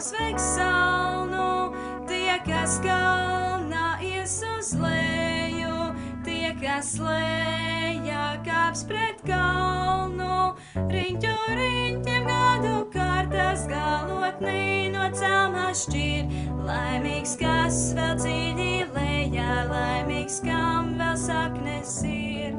uzveiks salnu, tie, kas kalnā ies uz leju, tie, kas lejā kāps pret kalnu, riņķu riņķiem gadu kārtas galotnī no celmā šķir. Laimīgs, kas vēl dziļi lejā, laimīgs, kam vēl saknes ir.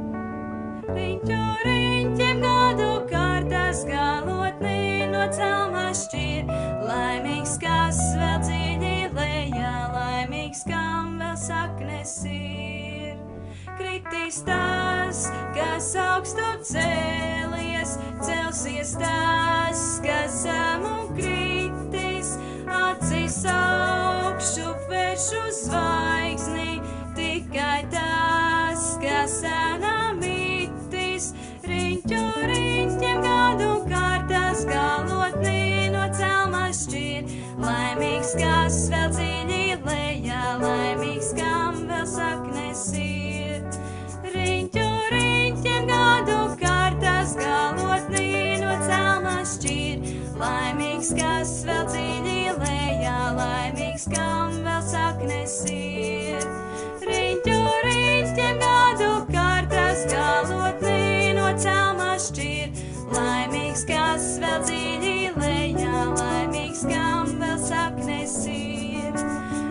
Riņķu riņķiem gadu kārtas galotnī no celmā šķir. Laimīgs, kas vēl dziļi lejā, laimīgs, kam vēl saknes ir. Kritīs tas, kas augstu cēlies, celsies tas, kas zemu kritīs, acis augšu vēršu zvaigzni, tikai tas, kas sena mitīs, riņķu riņķiem gadu kārtas galotnī no celmā šķir. Laimīgs, kas vēl dziļi lejā, laimīgs, kam vēl saknes ir. Riņķu riņķiem gadu kārtas galotnī no celmā šķir. Laimīgs, kas vēl dziļi lejā, laimīgs, kam vēl saknes ir. Riņķu riņķiem gadu kārtas galotnī no celmā šķir. Laimīgs, kas vēl dziļi lejā, laimīgs, kam vēl saknes ir.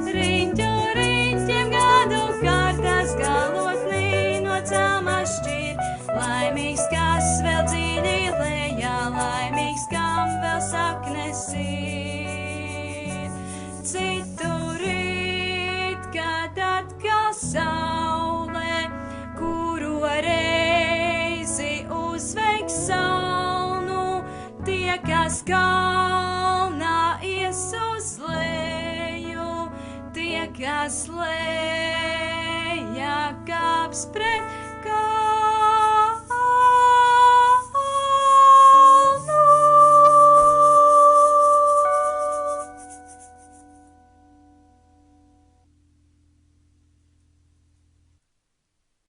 Riņķu riņķiem gadu kārtas galotnī no celmā šķir. Laimīgs, kas vēl dziļi lejā, laimīgs, kam vēl saknes ir. Citu rīt, kad atkal saule, kuru reizi uzveiks salnu, tie, kas kalnā ies uz leju, tie, kas lejā kāps pret kalnu.